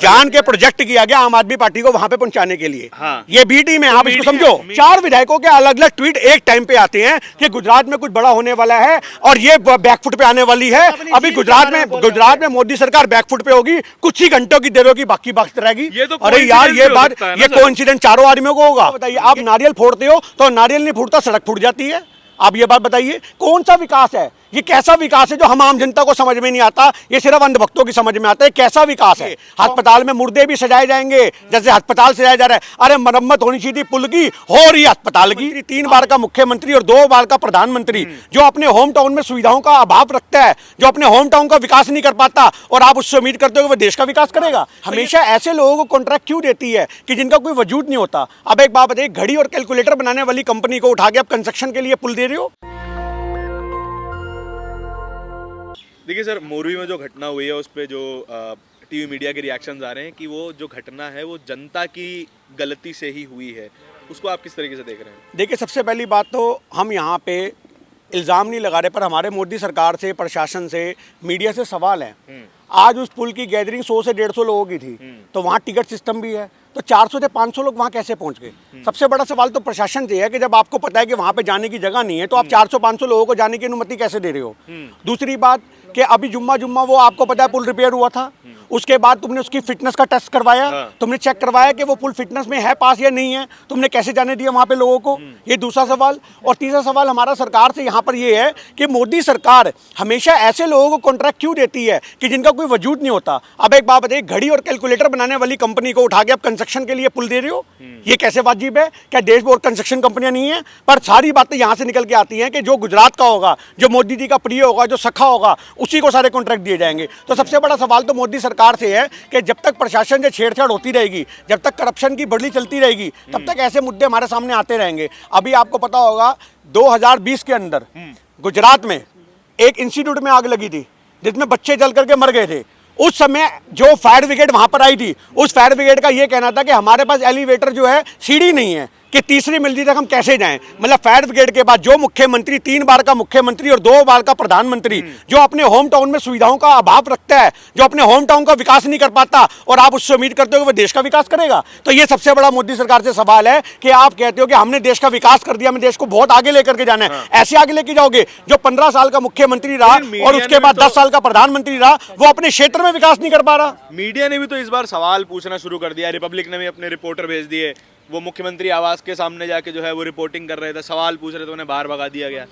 जान के प्रोजेक्ट किया गया आम आदमी पार्टी को वहां पे पहुंचाने के लिए। हाँ। ये बी टीम है, आप इसको समझो। 4 विधायकों के अलग अलग ट्वीट एक टाइम पे आते हैं कि गुजरात में कुछ बड़ा होने वाला है और ये बैकफुट पे आने वाली है। अभी गुजरात में मोदी सरकार बैकफुट पे होगी, कुछ ही घंटों की देर होगी, बाकी बात रहेगी। अरे यार ये बात, ये कोइंसिडेंस 4 आदमियों को होगा? बताइए, आप नारियल फोड़ते हो तो नारियल नहीं फूटता, सड़क फूट जाती है। आप ये बात बताइए, कौन सा विकास है ये? कैसा विकास है जो हम आम जनता को समझ में नहीं आता? ये सिर्फ अंधभक्तों की समझ में आता है। कैसा विकास है? अस्पताल में मुर्दे भी सजाए जाएंगे जैसे अस्पताल सजाया जा रहा है। अरे मरम्मत होनी चाहिए पुल की, हो रही है अस्पताल की। 3 बार का मुख्यमंत्री और 2 बार का प्रधानमंत्री जो अपने होम टाउन में सुविधाओं का अभाव रखता है, जो अपने होम टाउन का विकास नहीं कर पाता, और आप उससे उम्मीद करते हो कि वो देश का विकास करेगा। हमेशा ऐसे लोगों को कॉन्ट्रैक्ट क्यों देती है कि जिनका कोई वजूद नहीं होता? अब एक बात बताइए, घड़ी और कैलकुलेटर बनाने वाली कंपनी को उठा के आप कंस्ट्रक्शन के लिए पुल दे रहे हो? देखिए सर, मोरवी में जो घटना हुई है उस पर जो टीवी मीडिया के रिएक्शंस आ रहे हैं कि वो जो घटना है वो जनता की गलती से ही हुई है, उसको आप किस तरीके से देख रहे हैं? देखिए, सबसे पहली बात तो हम यहाँ पे इल्ज़ाम नहीं लगा रहे, पर हमारे मोदी सरकार से, प्रशासन से, मीडिया से सवाल है। आज उस पुल की गैदरिंग 100 से 150 लोगों की थी, तो वहाँ टिकट सिस्टम भी है, तो 400 से 500 लोग वहाँ कैसे पहुँच गए? सबसे बड़ा सवाल तो प्रशासन से है कि जब आपको पता है कि वहाँ पे जाने की जगह नहीं है, तो आप 400-500 लोगों को जाने की अनुमति कैसे दे रहे हो? दूसरी बात कि अभी जुम्मा वो आपको पता है पुल रिपेयर हुआ था, उसके बाद तुमने उसकी फिटनेस का टेस्ट करवाया, तुमने चेक करवाया कि वो पुल फिटनेस में है, पास या नहीं है, तुमने कैसे जाने दिया वहाँ पे लोगों को? ये दूसरा सवाल। और तीसरा सवाल हमारा सरकार से यहाँ पर ये है कि मोदी सरकार हमेशा ऐसे लोगों को कॉन्ट्रैक्ट क्यों देती है कि जिनका कोई वजूद नहीं होता? अब एक बात बताइए, घड़ी और कैलकुलेटर बनाने वाली कंपनी को उठा के आप कंस्ट्रक्शन के लिए पुल दे रहे हो? ये कैसे वाजिब है? क्या देश में और कंस्ट्रक्शन कंपनियां नहीं है? पर सारी बातें यहाँ से निकल के आती हैं कि जो गुजरात का होगा, जो मोदी जी का प्रिय होगा, जो सखा होगा, उसी को सारे कॉन्ट्रैक्ट दिए जाएंगे। तो सबसे बड़ा सवाल तो मोदी सरकार से है कि जब तक प्रशासन से छेड़छाड़ होती रहेगी, जब तक करप्शन की बढ़ी चलती रहेगी, तब तक ऐसे मुद्दे हमारे सामने आते रहेंगे। अभी आपको पता होगा 2020 के अंदर गुजरात में एक इंस्टीट्यूट में आग लगी थी जिसमें बच्चे जल करके मर गए थे। उस समय जो फायर ब्रिगेड वहां पर आई थी, उस फायर ब्रिगेड का ये कहना था कि हमारे पास एलिवेटर जो है, सीढ़ी नहीं है, कि तीसरी मंजिल तक हम कैसे जाएं। मतलब फायर ब्रिगेड के बाद जो मुख्यमंत्री, 3 बार का मुख्यमंत्री और 2 बार का प्रधानमंत्री, जो अपने होम टाउन में सुविधाओं का अभाव रखता है, जो अपने होम टाउन का विकास नहीं कर पाता, और आप उससे उम्मीद करते हो कि वो देश का विकास करेगा। तो ये सबसे बड़ा मोदी सरकार से सवाल है कि आप कहते हो कि हमने देश का विकास कर दिया, हमें देश को बहुत आगे लेकर के जाना है। ऐसे आगे लेके जाओगे? जो 15 साल का मुख्यमंत्री रहा और उसके बाद 10 साल का प्रधानमंत्री रहा, वो अपने क्षेत्र में विकास नहीं कर पा रहा। मीडिया ने भी तो इस बार सवाल पूछना शुरू कर दिया, रिपब्लिक ने भी अपने रिपोर्टर भेज दिए, वो मुख्यमंत्री आवास के सामने जाके जो है वो रिपोर्टिंग कर रहे थे, सवाल पूछ रहे थे, उन्हें बाहर भगा दिया गया।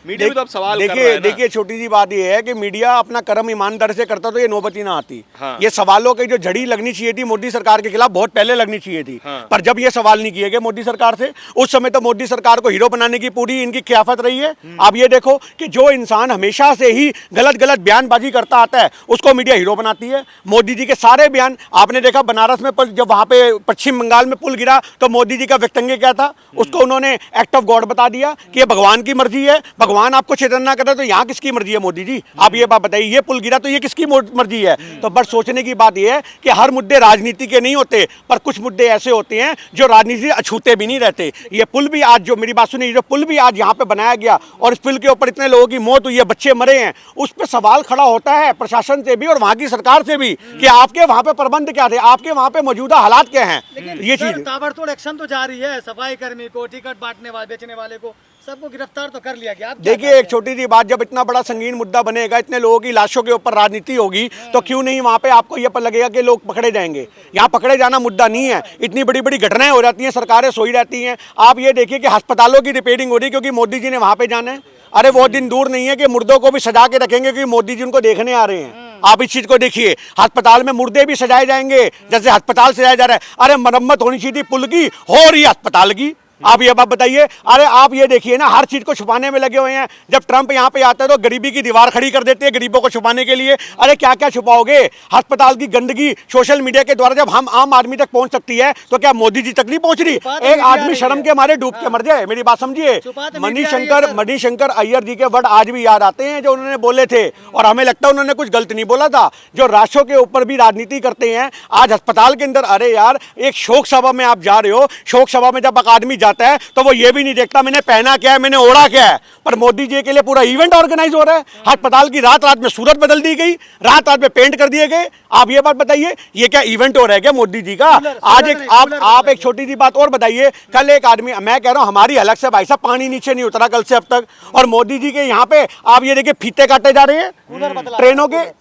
मीडिया भी तो अब सवाल कर रहा है ना। देखिए, छोटी सी बात ये है कि मीडिया अपना कर्म ईमानदारी से करता तो ये नौबत ही ना आती। हाँ। ये सवालों की जो झड़ी लगनी चाहिए थी मोदी सरकार के खिलाफ, बहुत पहले लगनी चाहिए थी। हाँ। पर जब ये सवाल नहीं किए गए मोदी सरकार से, उस समय तो मोदी सरकार को हीरो बनाने की पूरी इनकी क़ियाफत रही है। आप ये देखो कि जो इंसान हमेशा से ही गलत गलत बयानबाजी करता आता है, उसको मीडिया हीरो बनाती है। मोदी जी के सारे बयान आपने देखा, बनारस में जब वहां पे पश्चिम बंगाल में पुल गिरा तो मोदी जी का व्यक्तव्य क्या था? उसको उन्होंने एक्ट ऑफ गॉड बता दिया कि ये भगवान की मर्जी है, भगवान आपको चेतना करता है, तो यहाँ किसकी मर्जी है मोदी जी? आप ये बात बताइए, ये पुल गिरा तो ये किसकी मर्जी है? तो बस सोचने की बात ये है कि हर मुद्दे राजनीति के नहीं होते, पर कुछ मुद्दे ऐसे होते हैं जो राजनीति अछूते भी नहीं रहते। ये पुल भी आज, जो मेरी बात सुनिए, जो पुल भी आज यहाँ पे बनाया गया और इस पुल के ऊपर इतने लोगों की मौत हुई है, बच्चे मरे हैं, उस पर सवाल खड़ा होता है प्रशासन से भी और वहाँ की सरकार से भी कि आपके वहाँ पे प्रबंध क्या थे, आपके वहाँ पे मौजूदा हालात क्या हैं। ये चीज ताबड़तोड़ एक्शन तो जारी है, सफाई कर्मी को, टिकट बांटने वाले, बेचने वाले को, सबको गिरफ्तार तो कर लिया गया। देखिए, एक छोटी सी बात, जब इतना बड़ा संगीन मुद्दा बनेगा, इतने लोगों की लाशों के ऊपर राजनीति होगी, तो क्यों नहीं वहाँ पे आपको ये पता लगेगा कि लोग पकड़े जाएंगे? यहाँ पकड़े जाना मुद्दा नहीं है। इतनी बड़ी बड़ी घटनाएं हो जाती हैं, सरकारें सोई रहती हैं। आप ये देखिए कि अस्पतालों की रिपेयरिंग हो रही है क्योंकि मोदी जी ने वहाँ पे जाना है। अरे वो दिन दूर नहीं है कि मुर्दों को भी सजा के रखेंगे क्योंकि मोदी जी उनको देखने आ रहे हैं। आप इस चीज को देखिए, अस्पताल में मुर्दे भी सजाए जाएंगे जैसे अस्पताल सजाया जा रहा है। अरे मरम्मत होनी चाहिए थी पुल की, हो रही है अस्पताल की। आप ये बात बताइए। अरे आप ये देखिए ना, हर चीज को छुपाने में लगे हुए हैं। जब ट्रंप यहाँ पे आता है तो गरीबी की दीवार खड़ी कर देते हैं गरीबों को छुपाने के लिए। अरे क्या क्या छुपाओगे? अस्पताल की गंदगी सोशल मीडिया के द्वारा जब हम आम आदमी तक पहुंच सकती है तो क्या मोदी जी तक नहीं पहुंच रही? एक आदमी शर्म के मारे डूब के मर जाए, मेरी बात समझिए। मणिशंकर अय्यर जी के वर्ड आज भी याद आते हैं जो उन्होंने बोले थे, और हमें लगता है उन्होंने कुछ गलत नहीं बोला था। जो राशों के ऊपर भी राजनीति करते हैं, आज अस्पताल के अंदर, अरे यार एक शोक सभा में आप जा रहे हो, शोक सभा में जब एक आदमी जाता है तो वो ये भी नहीं देखता मैंने पहना क्या है, मैंने ओढ़ा क्या है। पर मोदी जी के लिए पूरा इवेंट ऑर्गेनाइज हो रहा है। अस्पताल की रात रात में सूरत बदल दी गई, रात रात में पेंट कर दिए गए। आप ये बात बताइए, ये क्या इवेंट हो रहा है क्या मोदी जी का? आज एक आप एक छोटी सी बात और बताइए, कल एक आदमी, मैं कह रहा हूं हमारी अलग से भाई साहब पानी नीचे नहीं उतरा कल से अब तक, और मोदी जी के यहाँ पे आप ये देखिए फीते काटे जा रहे हैं,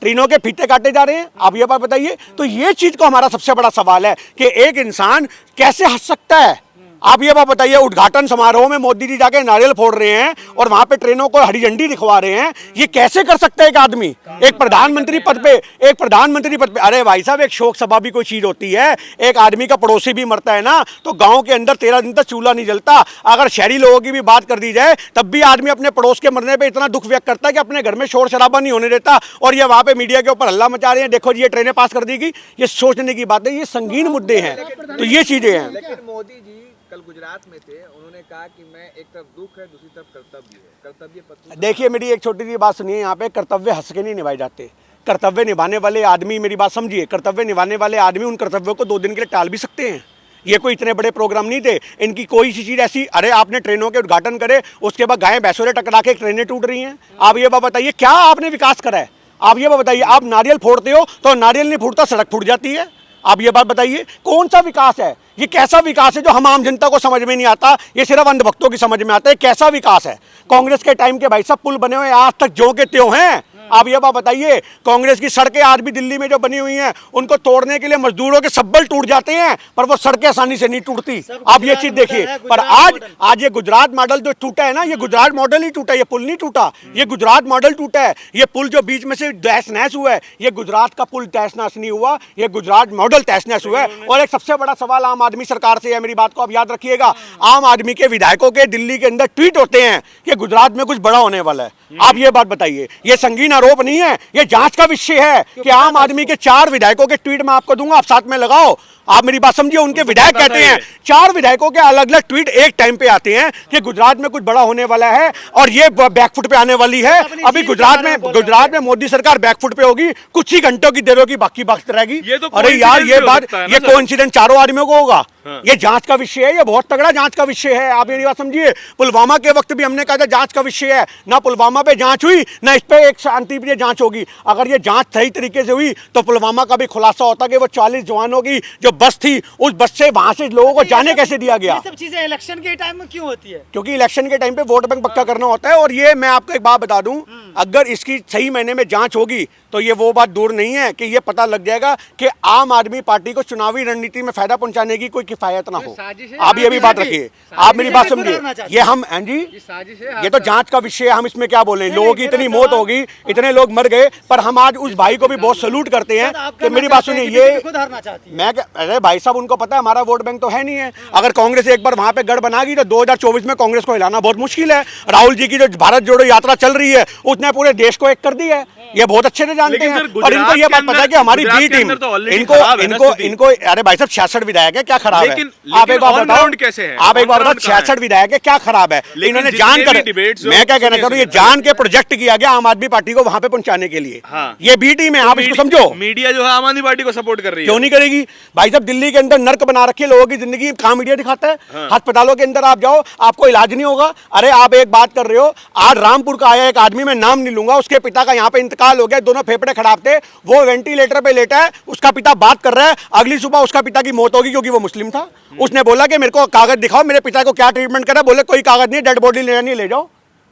ट्रेनों के फीते काटे जा रहे हैं। आप ये बात बताइए। तो ये चीज को हमारा सबसे बड़ा सवाल है कि एक इंसान कैसे हंस सकता है। आप ये बात बताइए, उद्घाटन समारोह में मोदी जी जाके नारियल फोड़ रहे हैं और वहां पे ट्रेनों को हरी झंडी दिखवा रहे हैं, ये कैसे कर सकता है एक आदमी एक प्रधानमंत्री पद पे? अरे भाई साहब, एक शोक सभा भी कोई चीज होती है। एक आदमी का पड़ोसी भी मरता है ना, तो गांव के अंदर 13 दिन तक चूल्हा नहीं जलता। अगर शहरी लोगों की भी बात कर दी जाए तब भी आदमी अपने पड़ोस के मरने पर इतना दुख व्यक्त करता है कि अपने घर में शोर शराबा नहीं होने देता, और ये वहां पे मीडिया के ऊपर हल्ला मचा रहे हैं, देखो जी ये ट्रेनें पास कर दी गई। ये सोचने की बात है, ये संगीन मुद्दे हैं, तो ये चीजें हैं। लेकिन मोदी जी कल गुजरात में थे, उन्होंने कहा कि मैं एक तरफ दुख है, दूसरी तरफ कर्तव्य है, कर्तव्य पथ। देखिए मेरी एक छोटी सी बात सुनिए, यहाँ पे कर्तव्य हंस के नहीं निभाए जाते। कर्तव्य निभाने वाले आदमी, मेरी बात समझिए, कर्तव्य निभाने वाले आदमी उन कर्तव्यों को 2 दिन के लिए टाल भी सकते हैं। ये कोई इतने बड़े प्रोग्राम नहीं थे, इनकी कोई सी चीज ऐसी, अरे आपने ट्रेनों के उद्घाटन करे, उसके बाद गायें भैंसों से टकरा के ट्रेनें टूट रही हैं। आप ये बात बताइए, क्या आपने विकास करा है? आप ये बात बताइए, आप नारियल फोड़ते हो तो नारियल नहीं फूटता, सड़क फूट जाती है। आप ये बात बताइए, कौन सा विकास है ये? कैसा विकास है जो हम आम जनता को समझ में नहीं आता? ये सिर्फ अंधभक्तों की समझ में आता है। कैसा विकास है? कांग्रेस के टाइम के भाई सब पुल बने हुए आज तक ज्यों के त्यों हैं। आप ये बात बताइए, कांग्रेस की सड़कें आज भी दिल्ली में जो बनी हुई हैं, उनको तोड़ने के लिए मजदूरों के सब्बल टूट जाते हैं, पर वो सड़कें आसानी से नहीं टूटती। आप ये चीज देखिए। पर आज ये गुजरात मॉडल जो टूटा है ना, ये गुजरात मॉडल ही टूटा, ये पुल नहीं टूटा, ये गुजरात मॉडल टूटा है। ये पुल जो बीच में से तहस नहस हुआ है, ये गुजरात का पुल तहस नहस नहीं हुआ, ये गुजरात मॉडल तहस नहस हुआ है। और एक सबसे बड़ा सवाल आम आदमी सरकार से है, मेरी बात को आप याद रखिएगा। आम आदमी के विधायकों के दिल्ली के अंदर ट्वीट होते हैं कि गुजरात में कुछ बड़ा होने वाला है। आप ये बात बताइए, ये संगीन आरोप नहीं है, ये जांच का विषय है कि आम आदमी के 4 विधायकों के ट्वीट मैं आपको दूंगा, आप साथ में लगाओ। आप मेरी बात समझिए, उनके विधायक कहते हैं, 4 विधायकों के अलग अलग ट्वीट एक टाइम पे आते हैं कि गुजरात में कुछ बड़ा होने वाला है और ये बैकफुट पे आने वाली है। अभी गुजरात में मोदी सरकार बैकफुट पे होगी, कुछ ही घंटों की देर होगी, बाकी बात रहेगी। अरे यार, ये बात, ये कोइंसिडेंस 4 आदमियों को होगा? ये जांच का विषय है, ये बहुत तगड़ा जांच का विषय है। आप मेरी बात समझिए, पुलवामा के वक्त भी हमने कहा था जांच का विषय है, ना पुलवामा पे जांच हुई, ना इस पे एक शांतिप्रिय जांच होगी। अगर ये जांच सही तरीके से हुई तो पुलवामा का भी खुलासा होता कि वो 40 जवानों की जो बस थी, उस बस से वहां से लोगों को जाने कैसे दिया गया। ये सब चीजें इलेक्शन के टाइम में क्यों होती है? क्योंकि इलेक्शन के टाइम पे वोट बैंक पक्का करना होता है। और ये मैं आपको एक बात बता दूं, अगर इसकी सही महीने में जांच होगी तो ये वो बात दूर नहीं है कि ये पता लग जाएगा कि आम आदमी पार्टी को चुनावी रणनीति में फायदा पहुंचाने की कोई किफायत ना हो। आप ये भी बात रखिए, आप मेरी बात समझिए। ये हम जी, ये तो जांच का विषय है, हम इसमें क्या बोले। लोगों की इतनी मौत होगी, इतने लोग मर गए, पर हम आज उस भाई को भी बहुत सैल्यूट करते हैं कि मेरी बात सुनिए, ये मैं, अरे भाई साहब, उनको पता है हमारा वोट बैंक तो है नहीं है। अगर कांग्रेस एक बार वहां पे गढ़ बनागी तो 2024 में कांग्रेस को हिलाना बहुत मुश्किल है। राहुल जी की जो भारत जोड़ो यात्रा चल रही है, उसने पूरे देश को एक कर दी है। ये बहुत अच्छे से जानते हैं। और इनको ये बात पता है कि हमारी बी टीम, इनको अरे भाई साहब 66 विधायक है, क्या खराब है? आप एक बार बताओ, आप एक बार बताओ, 66 विधायक है, क्या खराब है? इन्होंने जानकर, मैं क्या कहना चाह रहा हूँ, ये जान के प्रोजेक्ट किया गया आम आदमी पार्टी को वहां पे पहुंचाने के लिए। ये बी टीम है, आप इसको समझो। मीडिया जो है आम आदमी पार्टी को सपोर्ट कर रही है, क्यों नहीं करेगी भाई साहब? दिल्ली के अंदर नर्क बना रखे लोगों की जिंदगी, कहां मीडिया दिखाता है? अस्पतालों के अंदर आप जाओ, आपको इलाज नहीं होगा। अरे आप एक बात कर रहे हो, आज रामपुर का आया एक आदमी, मैं नाम नहीं लूंगा, उसके पिता का यहाँ पे इंतकाल हो गया, दोनों फेफड़े खराब थे, वो वेंटिलेटर पे लेटा है, उसका पिता बात कर रहा है, अगली सुबह उसका पिता की मौत होगी क्योंकि वो मुस्लिम था। उसने बोला कि मेरे को कागज दिखाओ, मेरे पिता को क्या ट्रीटमेंट करा, बोले कोई कागज नहीं, डेड बॉडी लेनी, ले जाओ।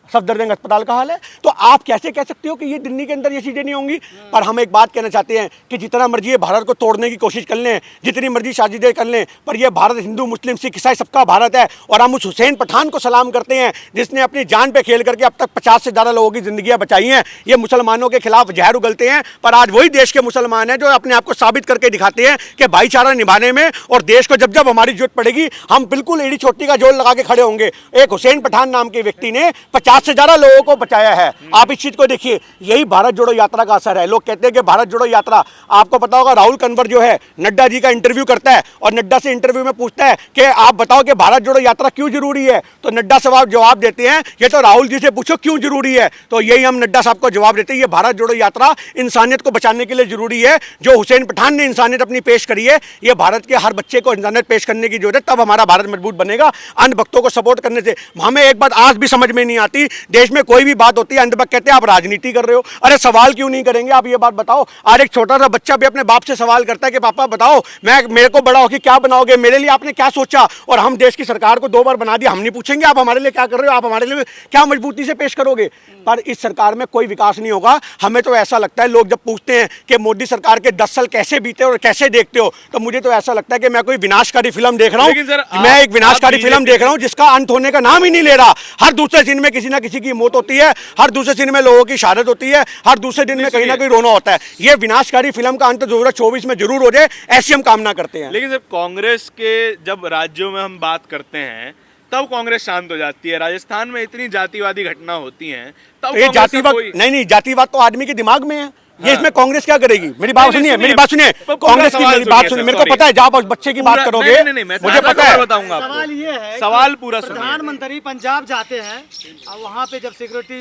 सफदरजंग अस्पताल का हाल है। तो आप कैसे कह सकते हो कि ये दिल्ली के अंदर ये चीजें नहीं होंगी? पर हम एक बात कहना चाहते हैं कि जितना मर्जी ये भारत को तोड़ने की कोशिश कर लें, जितनी मर्जी साजिशें कर लें, पर ये भारत हिंदू मुस्लिम सिख ईसाई सबका भारत है। और हम उस हुसैन पठान को सलाम करते हैं जिसने अपनी जान पे खेल करके अब तक 50 से ज़्यादा लोगों की जिंदगियां बचाई हैं। ये मुसलमानों के खिलाफ जहर उगलते हैं, पर आज वही देश के मुसलमान हैं जो अपने आप को साबित करके दिखाते हैं कि भाईचारा निभाने में और देश को जब जब हमारी जरूरत पड़ेगी हम बिल्कुल एड़ी चोटी का जोड़ लगा के खड़े होंगे। एक हुसैन पठान नाम के व्यक्ति ने 50 50 से ज्यादा लोगों को बचाया है। आप इस चीज को देखिए, यही भारत जोड़ो यात्रा का असर है। लोग कहते हैं कि भारत जोड़ो यात्रा, आपको पता होगा राहुल कंवर जो है नड्डा जी का इंटरव्यू करता है और नड्डा से इंटरव्यू में पूछता है कि आप बताओ कि भारत जोड़ो यात्रा क्यों जरूरी है, तो नड्डा साहब जवाब देते हैं ये तो राहुल जी से पूछो क्यों जरूरी है। तो यही हम नड्डा साहब को जवाब देते हैं, ये भारत जोड़ो यात्रा इंसानियत को बचाने के लिए जरूरी है। जो हुसैन पठान ने इंसानियत अपनी पेश करी है, ये भारत के हर बच्चे को इंसानियत पेश करने की जरूरत है, तब हमारा भारत मजबूत बनेगा। अंधभक्तों को सपोर्ट करने से हमें एक बात आज भी समझ में नहीं आती, देश में कोई भी बात होती है अंधभक्त कहते हैं आप राजनीति कर रहे हो। अरे सवाल क्यों नहीं करेंगे आप, ये बात बताओ। आज एक छोटा सा बच्चा भी अपने बाप से सवाल करता है कि पापा बताओ मेरे को बड़ा होकर क्या बनाओगे, मेरे लिए आपने क्या सोचा। और हम देश की सरकार को 2 बार बना दिया, हम नहीं पूछेंगे आप हमारे लिए क्या कर रहे हो, आप हमारे लिए क्या मजबूती से पेश करोगे। पर इस सरकार में कोई विकास नहीं होगा। हमें तो ऐसा लगता है, लोग जब पूछते हैं कि मोदी सरकार के 10 साल कैसे बीते और कैसे देखते हो, तो मुझे तो ऐसा लगता है कि मैं कोई विनाशकारी फिल्म देख रहा हूँ। मैं एक विनाशकारी फिल्म देख रहा हूँ जिसका अंत होने का नाम ही नहीं ले रहा। हर दूसरे दिन में किसी ना किसी की मौत होती है, हर दूसरे दिन में लोगों की शहादत होती है, हर दूसरे दिन में कहीं ना कहीं रोना होता है। ये विनाशकारी फिल्म का अंत 2024 में जरूर हो जाए, ऐसी हम कामना करते हैं। लेकिन जब कांग्रेस के जब राज्यों में हम बात करते हैं तब कांग्रेस शांत हो जाती है। राजस्थान में इतनी जातिवादी घटना होती हैं तब ये जातिवाद नहीं, जातिवाद तो आदमी के दिमाग में है। ये इसमें कांग्रेस क्या करेगी? मेरी बात सुनिए, मेरी बात सुनिए, कांग्रेस की मेरी बात सुनिए, मेरे को पता है जब आप बच्चे की बात करोगे मुझे पता है। बताऊंगा सवाल ये है, सवाल पूरा सुनिए। प्रधानमंत्री पंजाब जाते हैं और वहाँ पे जब सिक्योरिटी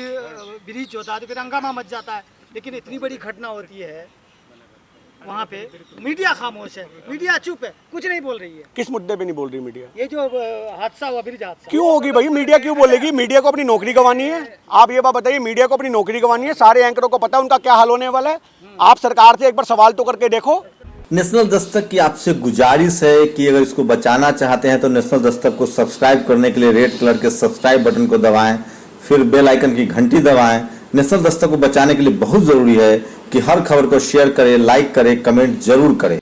ब्रीच होता है तो फिर हंगामा मच जाता है, लेकिन इतनी बड़ी घटना होती है वहाँ पे मीडिया खामोश है, मीडिया चुप है, कुछ नहीं बोल रही है। किस मुद्दे पे नहीं बोल रही मीडिया? ये जो हादसा हुआ, ब्रिज हादसा क्यों होगी भाई, मीडिया क्यों बोलेगी? मीडिया को अपनी नौकरी गंवानी है। आप ये बात बताइए, मीडिया को अपनी नौकरी गंवानी है। सारे एंकरों को पता है उनका क्या हाल होने वाला है। आप सरकार से एक बार सवाल तो करके देखो। नेशनल दस्तक की आपसे गुजारिश है कि अगर इसको बचाना चाहते हैं तो नेशनल दस्तक को सब्सक्राइब करने के लिए रेड कलर के सब्सक्राइब बटन को दबाएं, फिर बेल आइकन की घंटी दबाएं। नेशनल दस्तक को बचाने के लिए बहुत जरूरी है कि हर खबर को शेयर करें, लाइक करें, कमेंट जरूर करें।